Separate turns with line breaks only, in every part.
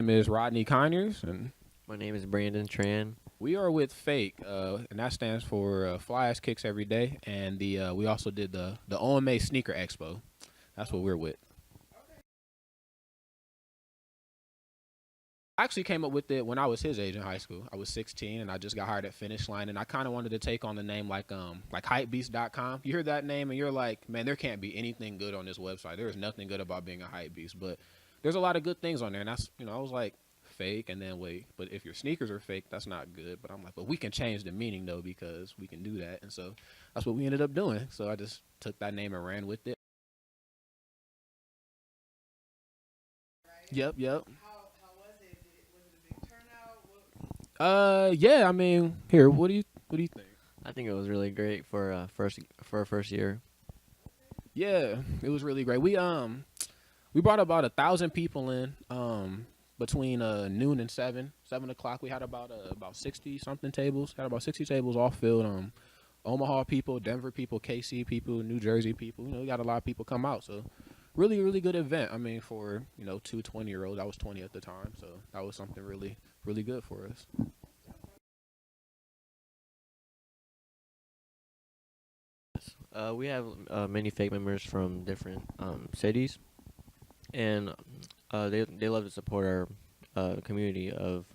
My name is Rodney Conyers, and
My name is Brandon Tran.
we are with Fake, and that stands for Fly Ass Kicks Every Day. And we also did the OMA Sneaker Expo. That's what we're with. I actually came up with it when I was his age in high school. I was 16 and I just got hired at Finish Line, and I kind of wanted to take on the name like hypebeast.com. You hear that name and you're like, man, there can't be anything good on this website. There is nothing good about being a hype beast, but there's a lot of good things on there. And that's, I was like, fake, and then wait, but if your sneakers are fake, that's not good. But I'm like, but we can change the meaning though, because we can do that. And so that's what we ended up doing. So I just took that name and ran with it. Yep, yep. Yeah. I mean, here, what do you think?
I think it was really great for a first year.
Yeah, it was really great. We brought about 1,000 people in between noon and 7 o'clock. We had about 60 something tables. Had about 60 tables all filled. Omaha people, Denver people, KC people, New Jersey people. We got a lot of people come out. So really, really good event. I mean, for two 20-year-olds. I was 20 at the time, so that was something really, really good for us.
We have many fake members from different cities, and they love to support our community of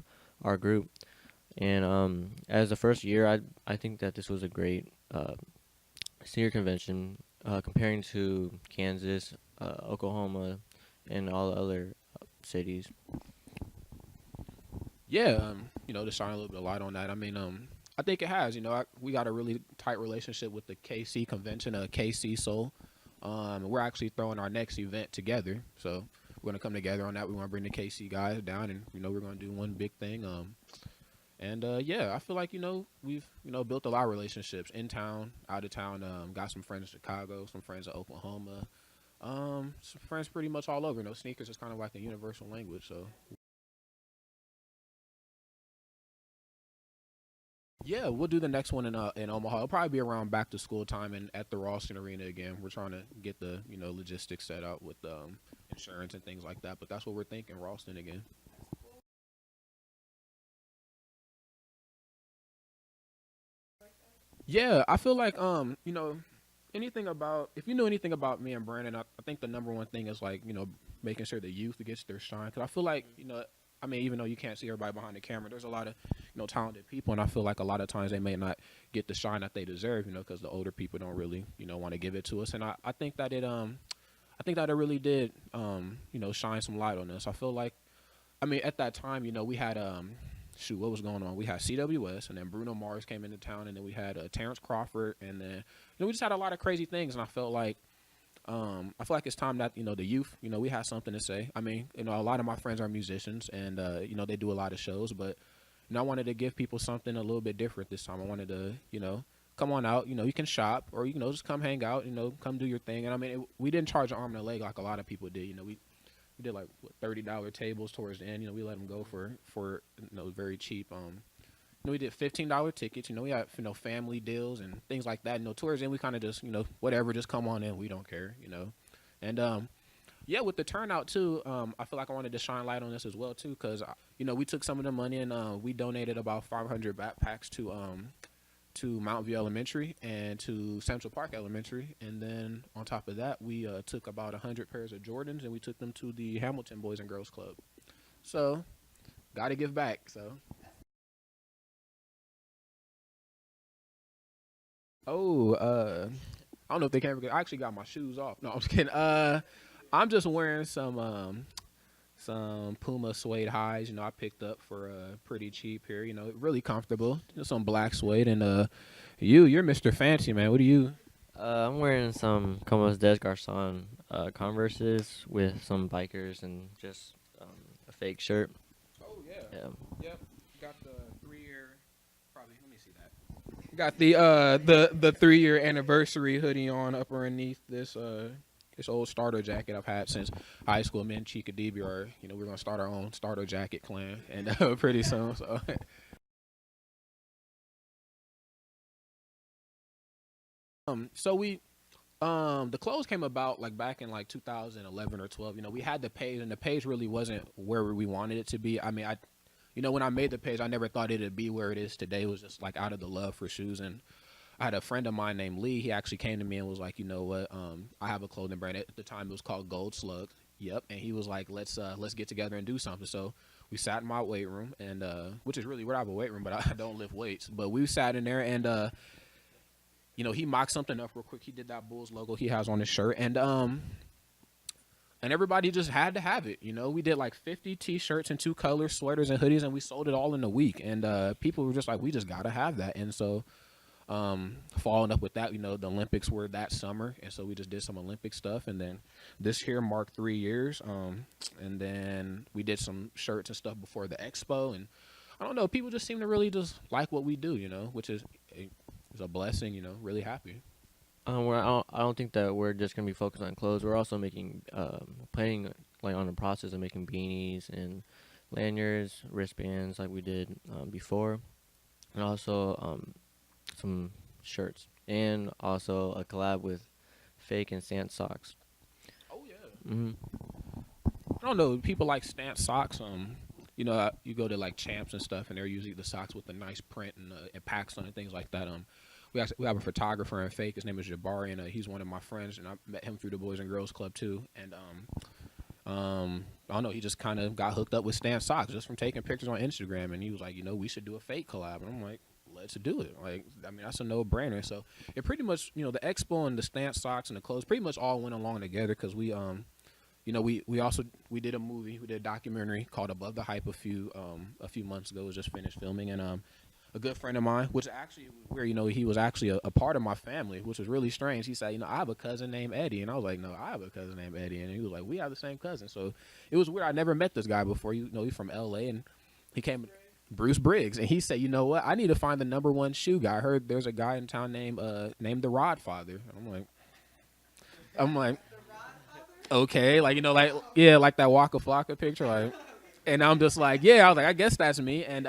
our group. And as the first year, I think that this was a great senior convention comparing to Kansas, Oklahoma, and all the other cities.
Yeah, to shine a little bit of light on that. I mean, I think it has. We got a really tight relationship with the KC convention, KC Soul. We're actually throwing our next event together, so we're gonna come together on that. We want to bring the KC guys down, and we're gonna do one big thing. And yeah, I feel like we've built a lot of relationships in town, out of town. Got some friends in Chicago, some friends in Oklahoma, some friends pretty much all over. Sneakers is kind of like a universal language, so. Yeah, we'll do the next one in Omaha. It'll probably be around back to school time and at the Ralston Arena again. We're trying to get the logistics set up with insurance and things like that. But that's what we're thinking, Ralston again. Yeah, I feel like anything about if you know anything about me and Brandon, I think the number one thing is like making sure the youth gets their shine. Because I feel like I mean, even though you can't see everybody behind the camera, there's a lot of talented people, and I feel like a lot of times they may not get the shine that they deserve, because the older people don't really want to give it to us, and I think that it really did shine some light on us. I feel like I mean at that time we had shoot, what was going on? We had CWS, and then Bruno Mars came into town, and then we had Terrence Crawford, and then we just had a lot of crazy things, and I feel like it's time that the youth, we have something to say. I mean, a lot of my friends are musicians, and they do a lot of shows, but I wanted to give people something a little bit different this time. I wanted to, come on out. You can shop, or just come hang out. Come do your thing. And I mean, we didn't charge an arm and a leg like a lot of people did. We did like $30 tables towards the end. We let them go for very cheap. We did $15 tickets. We had family deals and things like that. Towards the end we kind of just whatever, just come on in. We don't care. And yeah, with the turnout too, I feel like I wanted to shine light on this as well too, because we took some of the money and we donated about 500 backpacks to Mount View Elementary and to Central Park Elementary, and then on top of that, we took about 100 pairs of Jordans and we took them to the Hamilton Boys and Girls Club. So, got to give back. So. Oh, I don't know if they can. I actually got my shoes off. No, I'm just kidding. I'm just wearing some Puma suede highs. I picked up for pretty cheap here. Really comfortable. Just some black suede. And you're Mr. Fancy, man. What do you?
I'm wearing some Como des Garçons Converses with some bikers and just a fake shirt.
Oh yeah.
Yeah.
Yep. Got the 3-year. Probably. Let me see that. Got the 3-year anniversary hoodie on up underneath this old starter jacket I've had since high school. Me and Chica DB are, we're gonna start our own starter jacket clan, and pretty soon. So, so The clothes came about like back in like 2011 or 12. You know, we had the page, and the page really wasn't where we wanted it to be. I mean, when I made the page, I never thought it'd be where it is today. It was just like out of the love for shoes, and I had a friend of mine named Lee. He actually came to me and was like, you know what? I have a clothing brand. At the time, it was called Gold Slug. Yep. And he was like, let's get together and do something. So we sat in my weight room, and which is really where I have a weight room, but I don't lift weights. But we sat in there, and he mocked something up real quick. He did that Bulls logo he has on his shirt, and everybody just had to have it. You know, we did like 50 T-shirts in 2 colors, sweaters and hoodies, and we sold it all in a week. And people were just like, we just gotta have that. And so, following up with that, the Olympics were that summer, and so we just did some Olympic stuff. And then this here marked 3 years. And then we did some shirts and stuff before the Expo. And I don't know, people just seem to really just like what we do, which is a blessing. Really happy.
I don't think that we're just gonna be focused on clothes. We're also making, planning like on the process of making beanies and lanyards, wristbands, like we did before, and also some shirts, and also a collab with Fake and Sand socks.
Oh yeah.
Hmm.
I don't know. People like Stamp socks. You go to like Champs and stuff, and they're usually the socks with the nice print and packs on and things like that. We have a photographer in Fake. His name is Jabari, and he's one of my friends, and I met him through the Boys and Girls Club too. And I don't know. He just kind of got hooked up with Stan socks just from taking pictures on Instagram, and he was like, we should do a Fake collab. And I'm like, let's do it. Like, I mean, that's a no-brainer. So it pretty much, the Expo and the Stan socks and the clothes pretty much all went along together because we did a movie, we did a documentary called Above the Hype a few months ago. It was just finished filming, and a good friend of mine, which actually where he was actually a part of my family, which was really strange. He said, I have a cousin named Eddie, and I was like, no, I have a cousin named Eddie, and he was like, we have the same cousin. So it was weird. I never met this guy before. He's from L.A. and he came, Bruce Briggs, and he said, you know what? I need to find the #1 shoe guy. I heard there's a guy in town named the Rod Father. And I'm like, okay, like like yeah, like that Waka Flocka picture, like, and I'm just like, yeah, I was like, I guess that's me, and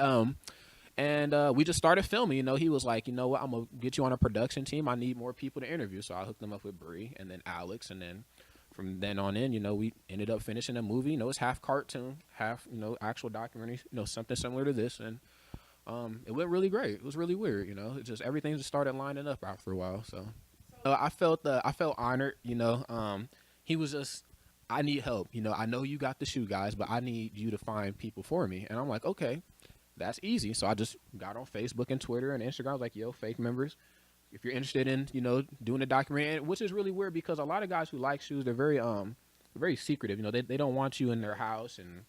we just started filming. He was like, you know what, I'm gonna get you on a production team. I need more people to interview, so I hooked them up with Bree and then Alex, and then from then on in, we ended up finishing a movie. It's half cartoon, half actual documentary, something similar to this, and it went really great. It was really weird, it just everything just started lining up after a while. So I felt honored, he was just, I need help. I know you got the shoe guys, but I need you to find people for me. And I'm like, okay, that's easy. So I just got on Facebook and Twitter and Instagram. I was like, yo, Fake members, if you're interested in, doing a documentary, and which is really weird because a lot of guys who like shoes, they're very secretive. They don't want you in their house and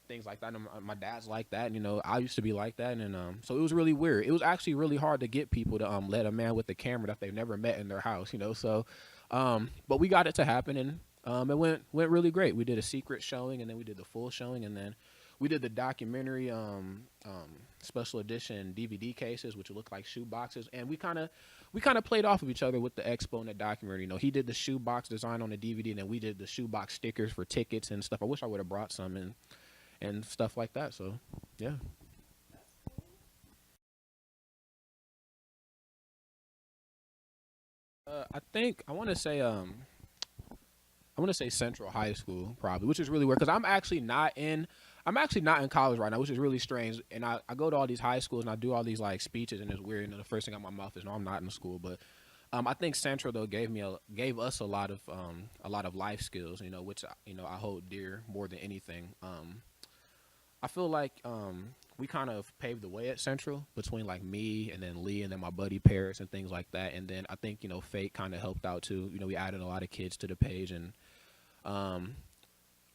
things like that. And my dad's like that. And, I used to be like that. And so it was really weird. It was actually really hard to get people to let a man with a camera that they've never met in their house, So, but we got it to happen, and it went really great. We did a secret showing, and then we did the full showing, and then we did the documentary special edition DVD cases, which look like shoe boxes, and we kind of played off of each other with the Expo and the documentary. He did the shoe box design on the DVD, and then we did the shoe box stickers for tickets and stuff. I wish I would have brought some and stuff like that. So, yeah. I think I want to say Central High School probably, which is really weird because I'm actually not in college right now, which is really strange. And I go to all these high schools and I do all these like speeches, and it's weird. The first thing out my mouth is, no, I'm not in school. But I think Central though gave us a lot of life skills, which I hold dear more than anything. I feel like we kind of paved the way at Central between like me and then Lee and then my buddy Paris and things like that. And then I think Fake kind of helped out too. We added a lot of kids to the page, and um,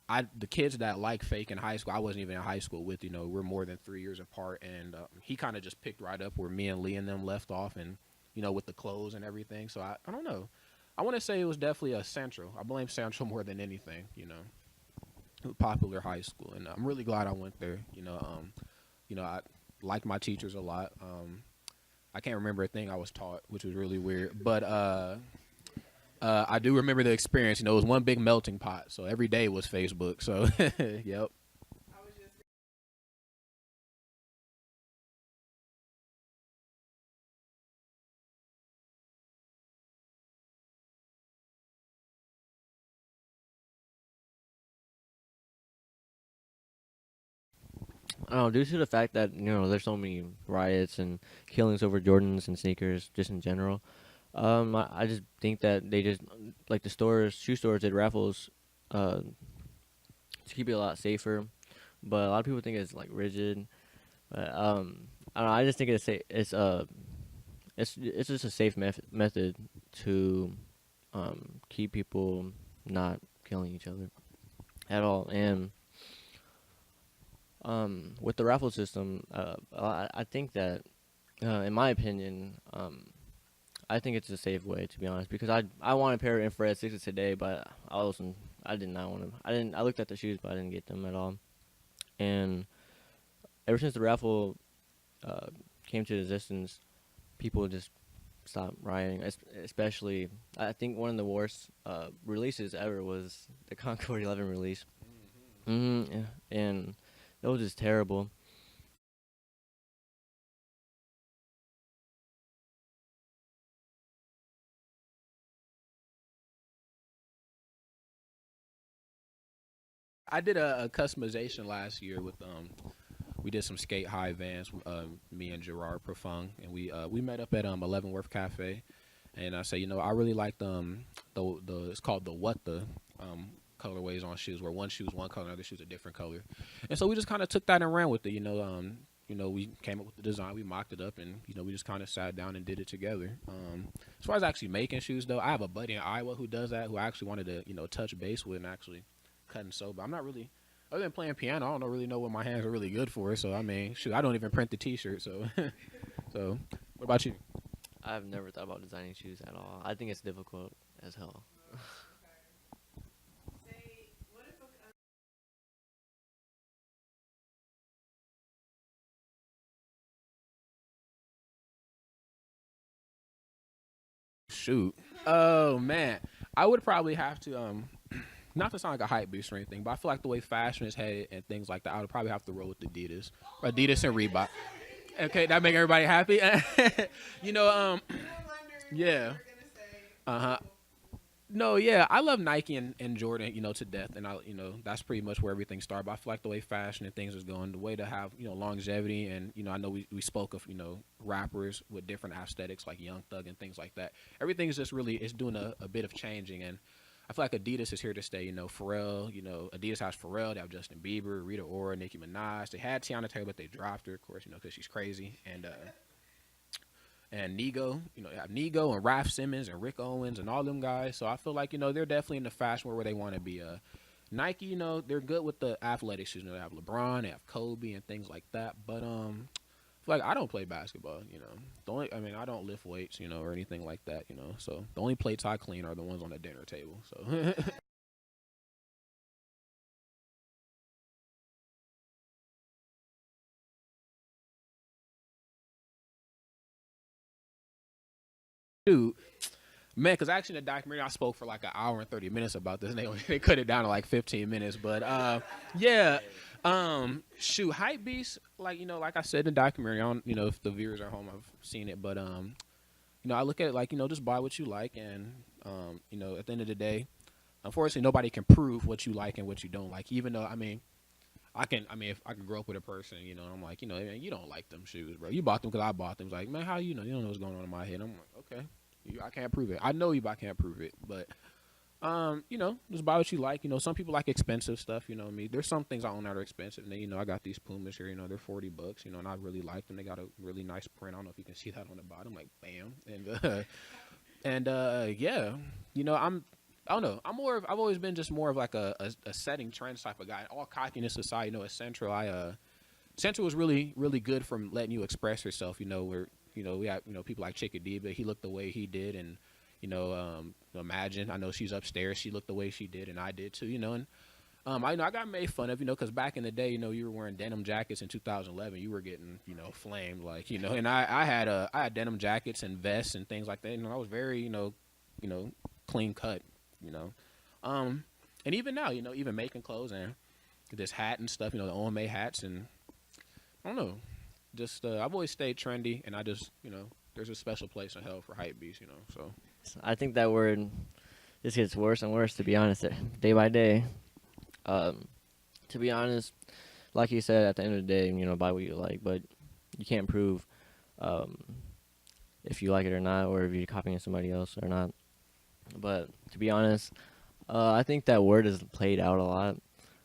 the kids that like Fake in high school, I wasn't even in high school with. We're more than 3 years apart, and he kind of just picked right up where me and Lee and them left off, and with the clothes and everything. So I don't know. I want to say it was definitely a Central. I blame Central more than anything. Popular high school, and I'm really glad I went there. I liked my teachers a lot. I can't remember a thing I was taught, which was really weird, but I do remember the experience. It was one big melting pot, so every day was Facebook. So, yep.
Due to the fact that there's so many riots and killings over Jordans and sneakers, just in general. I just think that they just like the stores, shoe stores did raffles, to keep it a lot safer. But a lot of people think it's like rigid. But I don't know. I just think it's just a safe method to keep people not killing each other at all. And with the raffle system, I think that, in my opinion, I think it's a safe way, to be honest, because I want a pair of infrared sixes today, but I did not want them. I looked at the shoes, but I didn't get them at all. And ever since the raffle came to existence, people just stopped rioting. Especially, I think one of the worst releases ever was the Concord 11 release. Yeah. And it was just terrible.
I did a customization last year with we did some skate high vans, me and Gerard Profung, and we met up at Leavenworth Cafe, and I said, I really liked the it's called the what the colorways on shoes, where one shoe is one color, another shoe's a different color, and so we just kind of took that and ran with it, we came up with the design, we mocked it up, and we just kind of sat down and did it together. As far as actually making shoes, though, I have a buddy in Iowa who does that, who I actually wanted to touch base with and actually cut and sew, but I'm not really. Other than playing piano, I don't really know what my hands are really good for. So I mean, shoot, I don't even print the T-shirt. So, so what about you?
I've never thought about designing shoes at all. I think it's difficult as hell.
Shoot. Oh man, I would probably have to not to sound like a hype beast or anything, but I feel like the way fashion is headed and things like that, I would probably have to roll with Adidas and Reebok. Okay, that make everybody happy. you know, um, yeah. Uh huh. No, yeah, I love Nike and Jordan, to death, and that's pretty much where everything started. But I feel like the way fashion and things is going, the way to have longevity, and I know we spoke of rappers with different aesthetics like Young Thug and things like that. Everything is just really it's doing a bit of changing, and I feel like Adidas is here to stay. Pharrell, Adidas has Pharrell, they have Justin Bieber, Rita Ora, Nicki Minaj. They had Tiana Taylor, but they dropped her, of course, because she's crazy, and Nego, they have Nego and Raf Simmons and Rick Owens and all them guys. So I feel like, they're definitely in the fashion world where they want to be. Nike, they're good with the athletic shoes. They have LeBron, they have Kobe and things like that. But I feel like I don't play basketball, I don't lift weights, or anything like that, So the only plates I clean are the ones on the dinner table. So dude, man, because actually in the documentary I spoke for like an hour and 30 minutes about this, and they cut it down to like 15 minutes. But yeah, shoot, hype beast, like like I said in the documentary, I don't if the viewers are home, I've seen it, but I look at it like just buy what you like, and at the end of the day, unfortunately, nobody can prove what you like and what you don't like. Even though if I can grow up with a person, and I'm like, man, you don't like them shoes, bro. You bought them because I bought them. It's like, man, how you know? You don't know what's going on in my head. I'm like, okay. I can't prove it. I know you, but I can't prove it. But just buy what you like. Some people like expensive stuff. You know what I mean? There's some things I own that are expensive. And then, I got these Pumas here. They're $40. And I really like them. They got a really nice print. I don't know if you can see that on the bottom. Like, bam. And yeah. I don't know. I've always been just more of like a setting trends type of guy. All cockiness aside, at Central, Central was really, really good from letting you express yourself. Where we have people like Chicka D, but he looked the way he did, and Imagine. I know she's upstairs. She looked the way she did, and I did too. And I got made fun of, because back in the day, you were wearing denim jackets in 2011. You were getting, flamed, like, and I had denim jackets and vests and things like that. And I was very, clean cut, you know. And even now, even making clothes and this hat and stuff, the OMA hats, and I don't know, just I've always stayed trendy, and I just, there's a special place in hell for hype beasts, So
I think that word just gets worse and worse, to be honest, day by day. To be honest, like you said, at the end of the day, buy what you like, but you can't prove um, if you like it or not, or if you're copying somebody else or not. But to be honest, I think that word is played out a lot,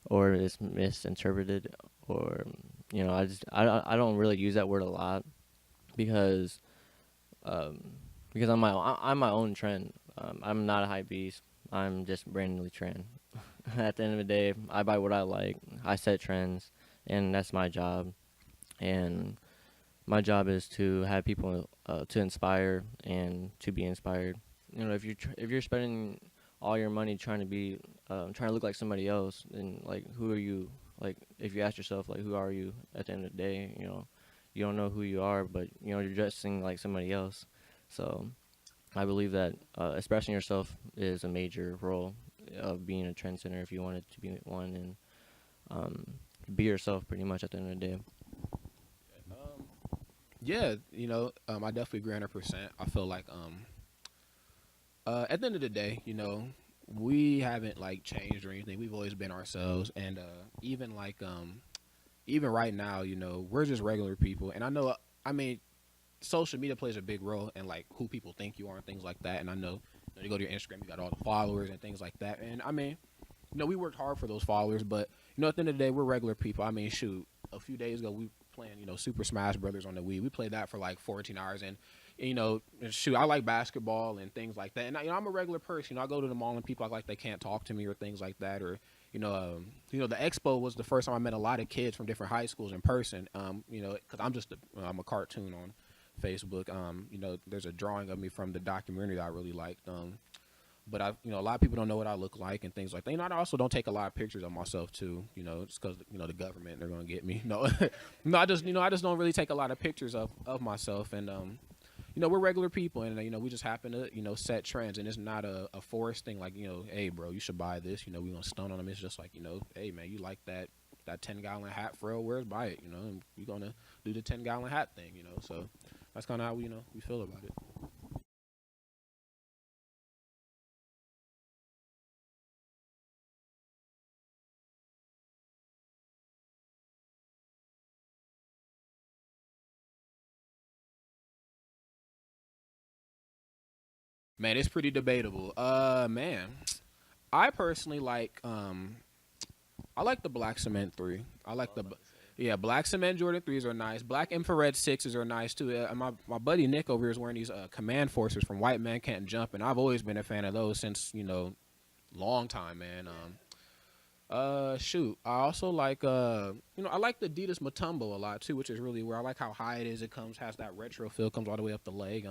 or is misinterpreted, or I don't really use that word a lot because um, I'm my own trend. I'm not a hype beast. I'm just Brandon Lee Tran. At the end of the day, I buy what I like. I set trends, and that's my job. And my job is to have people to inspire and to be inspired. If you're spending all your money trying to look like somebody else, then like who are you? Like if you ask yourself like who are you at the end of the day, you don't know who you are, but you're dressing like somebody else. So I believe that expressing yourself is a major role of being a trend center if you wanted to be one, and um, be yourself pretty much at the end of the day.
Yeah, I definitely agree 100%. I feel like at the end of the day, we haven't like changed or anything. We've always been ourselves, and even like even right now, we're just regular people. And I know, I mean, social media plays a big role in like who people think you are and things like that. And I know, you go to your Instagram, you got all the followers and things like that. And I mean, we worked hard for those followers, but at the end of the day, we're regular people. I mean, shoot, a few days ago we playing, Super Smash Brothers on the Wii. We played that for like 14 hours, and shoot, I like basketball and things like that. And I'm a regular person. I go to the mall and people act like they can't talk to me or things like that, or the Expo was the first time I met a lot of kids from different high schools in person. Because I'm a cartoon on Facebook. There's a drawing of me from the documentary that I really liked. But a lot of people don't know what I look like and things like that. I also don't take a lot of pictures of myself too. Just because the government, they're gonna get me. No, no, I just don't really take a lot of pictures of myself. And we're regular people, and we just happen to set trends, and it's not a forced thing. Like hey bro, you should buy this. We gonna stun on them. It's just like hey man, you like that 10-gallon hat for real? Where's buy it? And we gonna do the 10-gallon hat thing. So that's kind of how we feel about it. Man, it's pretty debatable. Man, I personally like I like the black cement three. I like yeah, black cement Jordan threes are nice. Black infrared sixes are nice too. My buddy Nick over here is wearing these command forces from White Man Can't Jump, and I've always been a fan of those since long time, man. Shoot, I also like I like the Adidas Matumbo a lot too, which is really where I like how high it is. It has that retro feel, comes all the way up the leg.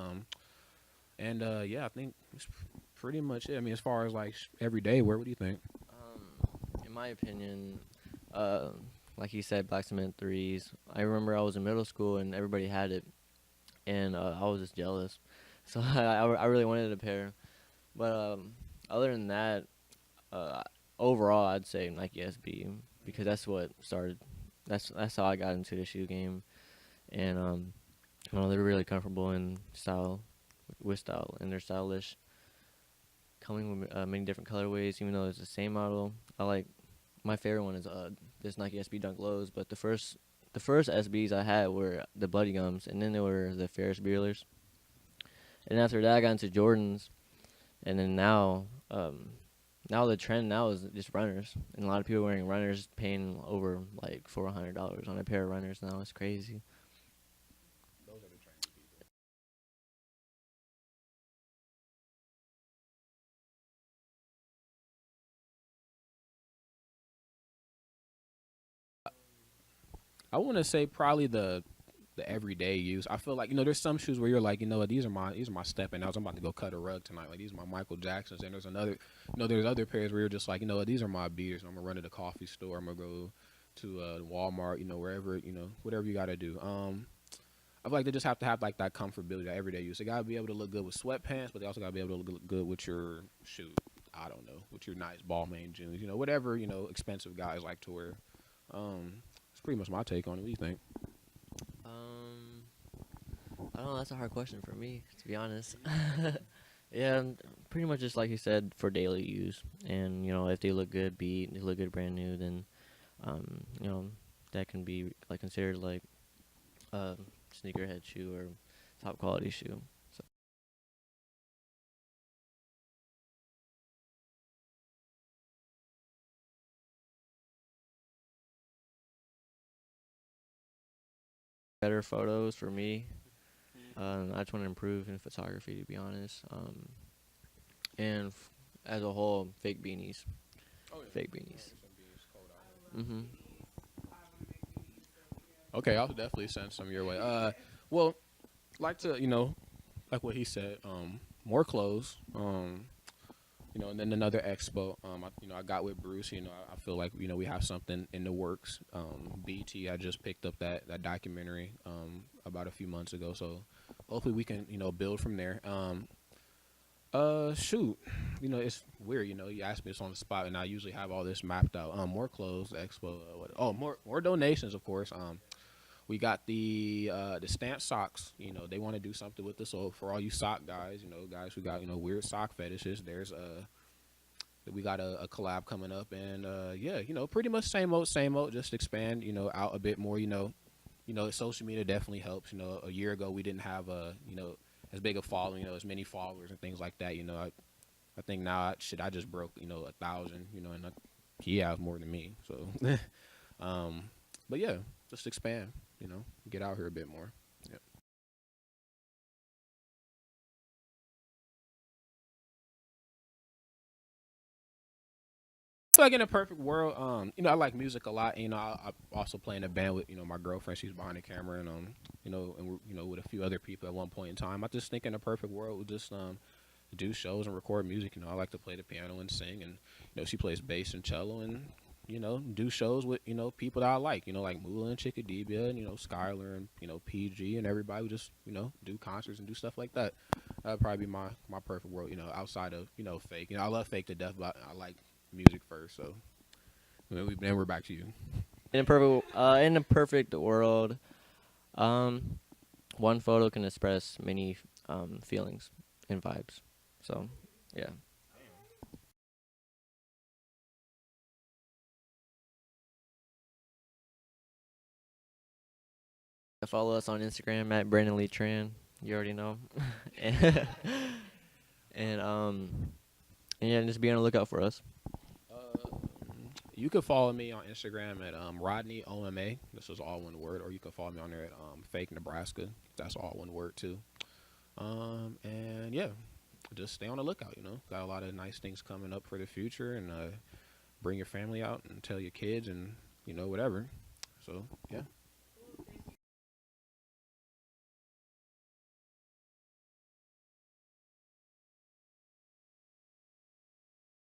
And yeah, I think it's pretty much it. I mean, as far as like everyday wear, what do you think?
In my opinion, uh, like you said, black cement threes. I remember I was in middle school and everybody had it, and I was just jealous. So I really wanted a pair. But other than that, uh, overall, I'd say Nike SB because that's what started. That's how I got into the shoe game, and they're really comfortable in style, with style, and they're stylish. Coming with many different colorways, even though it's the same model. I like my favorite one is this Nike SB Dunk Lows, but the first SBs I had were the Bloody Gums, and then there were the Ferris Buellers, and after that I got into Jordans, and then now the trend now is just runners, and a lot of people wearing runners, paying over like $400 on a pair of runners now. It's crazy.
Those are the trends. I want to say probably the everyday use. I feel like there's some shoes where you're like what, these are my stepping outs. I'm about to go cut a rug tonight. Like these are my Michael Jacksons. And there's another there's other pairs where you're just like what, these are my beaters. I'm gonna run to the coffee store. I'm gonna go to Walmart. Wherever whatever you gotta do. I feel like they just have to have like that comfortability, that everyday use. They gotta be able to look good with sweatpants, but they also gotta be able to look good with your shoe. I don't know, with your nice Balmain jeans. Whatever expensive guys like to wear. That's pretty much my take on it. What do you think?
Um, I don't know. That's a hard question for me, to be honest. Yeah, pretty much just like you said, for daily use. And if they look good, they look good brand new, then um, you know, that can be like considered like a sneakerhead shoe or top quality shoe. So better photos for me. I just want to improve in photography, to be honest. And as a whole, fake beanies,
Oh yeah.
fake
Yeah,
beanies.
get some beans cold out here.
Mhm.
Okay, I'll definitely send some your way. Well, like to like what he said, more clothes. And then another expo. I got with Bruce. I feel like we have something in the works. BT, I just picked up that documentary about a few months ago, so hopefully we can build from there. Shoot, it's weird. You asked me this on the spot, and I usually have all this mapped out. More clothes, expo. More donations, of course. We got the stamp socks. They want to do something with this. So for all you sock guys, guys who got weird sock fetishes, there's we got a collab coming up, and yeah, pretty much same old. Just expand, out a bit more. Social media definitely helps. A year ago we didn't have as big a following, as many followers and things like that. I think now I just broke 1,000. And he has more than me. So, um, but yeah, just expand. Get out here a bit more. Yeah. So like in a perfect world, I like music a lot. I also play in a band with, my girlfriend. She's behind the camera, and and we're, with a few other people at one point in time. I just think in a perfect world, we just do shows and record music. I like to play the piano and sing, and she plays bass and cello, and do shows with people that I like. Like Mula and Chickadebia, and Skylar and PG and everybody. We just do concerts and do stuff like that. That'd probably be my perfect world. Outside of fake. I love fake to death, but I like music first. So then we're back to you.
In a perfect world, um, one photo can express many feelings and vibes. So, yeah. Follow us on Instagram at Brandon Lee Tran. You already know. and, and and yeah, just be on the lookout for us.
Uh, you can follow me on Instagram at Rodney OMA. This is all one word, or you can follow me on there at Fake Nebraska. That's all one word too. And yeah, just stay on the lookout. Got a lot of nice things coming up for the future, and bring your family out and tell your kids and whatever. So yeah.